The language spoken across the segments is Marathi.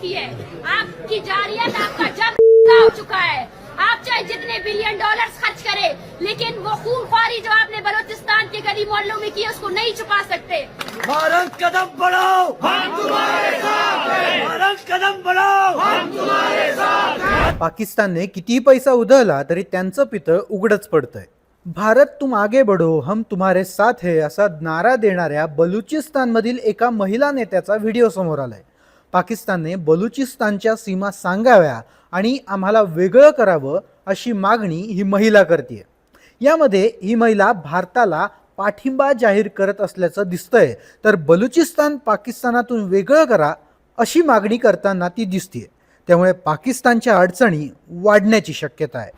चुकी है। आपकी जारियत, आपका जब हो चुका है। आप चाहे जितने बिलियन डॉलर्स खर्च करें, लेकिन वो खूनख्वारी जो आपने बलूचिस्तान के गली मोहल्लों में की, उसको नहीं छुपा सकते। भारत कदम बढ़ाओ, हम तुम्हारे साथ हैं। भारत कदम बढ़ाओ, हम तुम्हारे साथ हैं। पाकिस्तानने कितीही पैसा उधळला तरी त्यांचं पितळ उघडच पडतंय। भारत तुम आगे बढ़ो हम तुम्हारे साथ है असा नारा देणाऱ्या बलुचिस्तानमधील एका महिला नेत्याचा व्हिडिओ समोर आलाय। पाकिस्तानने बलुचिस्तानच्या सीमा सांगाव्या आणि आम्हाला वेगळं करावं अशी मागणी ही महिला करते। यामध्ये ही महिला भारताला पाठिंबा जाहीर करत असल्याचं दिसतंय, तर बलुचिस्तान पाकिस्तानातून वेगळं करा अशी मागणी करताना ती दिसते। त्यामुळे पाकिस्तानच्या अडचणी वाढण्याची शक्यता आहे।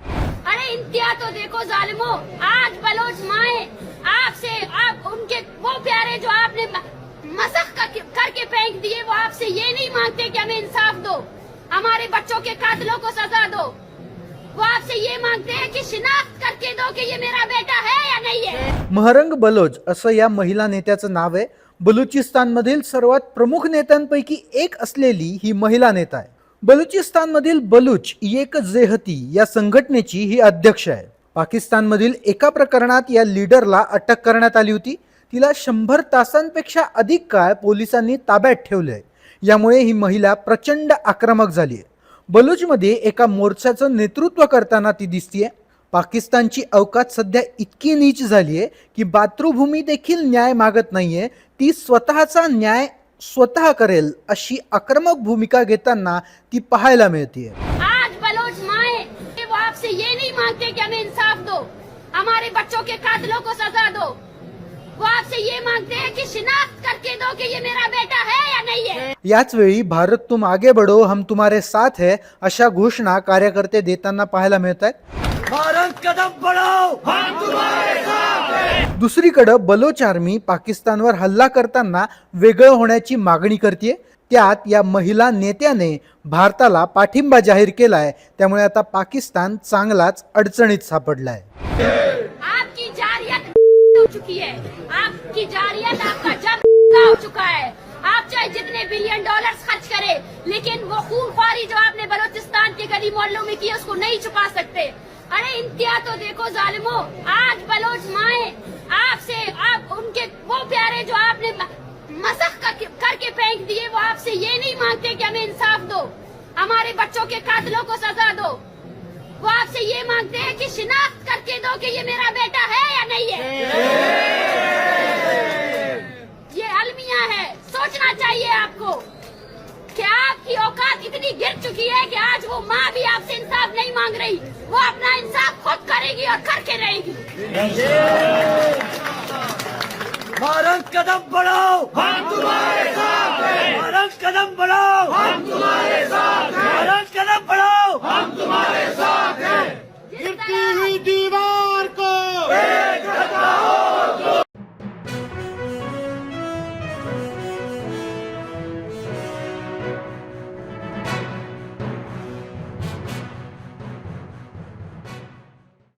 अरे इंतहा तो देखो जालिमो, आज बलोच माए आपसे, आप उनके वो प्यारे जो आपने मसख करके फेंक दिए, वो आपसे ये नहीं मांगते कि हमें इंसाफ दो, हमारे बच्चों के कातिलों को सजा दो। वो आपसे ये मांगते हैं कि शिनाख्त करके दो कि ये मेरा बेटा है या नहीं है। महरंग बलोच असं या महिला नेत्याचं नाव आहे। बलुचिस्तानमधील सर्वात प्रमुख नेत्यांपैकी एक असलेली ही महिला नेता आहे। बलुचिस्तानमधील बलूच एकजेहती या संघटनेची ही अध्यक्ष आहे। पाकिस्तानमधील एका प्रकरणात या लीडरला अटक करण्यात आली होती। तिला 100 तासांपेक्षा अधिक काळ पोलिसांनी ताब्यात ठेवले। यामुळे ही महिला प्रचंड आक्रमक झाली आहे। बलूचमध्ये एका मोर्चाचं नेतृत्व करताना ती दिसतीये। पाकिस्तानची अवकात सध्या इतकी नीच झाली आहे की मातृभूमी देखील न्याय मागत नाहीये, ती स्वतःचा न्याय स्वतः करेल अशी आक्रमक भूमिका घेताना ती पाहायला मिळते। आज बलोच माए वो आपसे ये नहीं मांगते कि हमें इंसाफ दो, हमारे बच्चों के कातिलों को सजा दो। वो आपसे ये मांगते हैं कि शिनाख्त करके दो कि ये मेरा बेटा है या नहीं है। याच वेळी भारत तुम आगे बढ़ो हम तुम्हारे साथ है अशा घोषणा कार्यकर्ते देताना पाहायला मिळतात। भारत कदम बढ़ाओ, हम तुम्हारे साथ हैं। दुसरीकडे बलोच आर्मी पाकिस्तानवर हल्ला करताना वेगळं होण्याची मागणी करते। त्यात या महिला नेत्याने भारताला पाठिंबा जाहीर केलाय। त्यामुळे आता पाकिस्तान चांगलाच अडचणीत सापडलाय। आपकी जारियत हो चुकी है। आपकी जारियत, आपका जब हो चुका है। आप चाहे जितने बिलियन डॉलर्स खर्च करें, लेकिन वो खूनख्वारी जो आपने बलूचिस्तान के गली मोहल्लों में की, उसको नहीं छुपा सकते। अरे इंतहा तो देखो जालिमो, आज बलोच माए आपसे, आप उनके वो प्यारे जो आपने मसख करके फेंक दिए, वो आपसे ये नहीं मांगते कि हमें इंसाफ दो, हमारे बच्चों के कातिलों को सजा दो। वो आपसे ये मांगते हैं कि शिनाख्त करके दो कि ये मेरा बेटा है या नहीं है। ये अलमिया है। सोचना चाहिए आपको कि आपकी औकात इतनी गिर चुकी है कि आज वो माँ भी आपसे इंसाफ नहीं मांग रही, वो अपना इंसाफ खुद करेगी और करके रहेगी। भारत कदम बढ़ाओ, हम तुम्हारे साथ हैं। भारत कदम बढ़ाओ, हम तुम्हारे साथ हैं।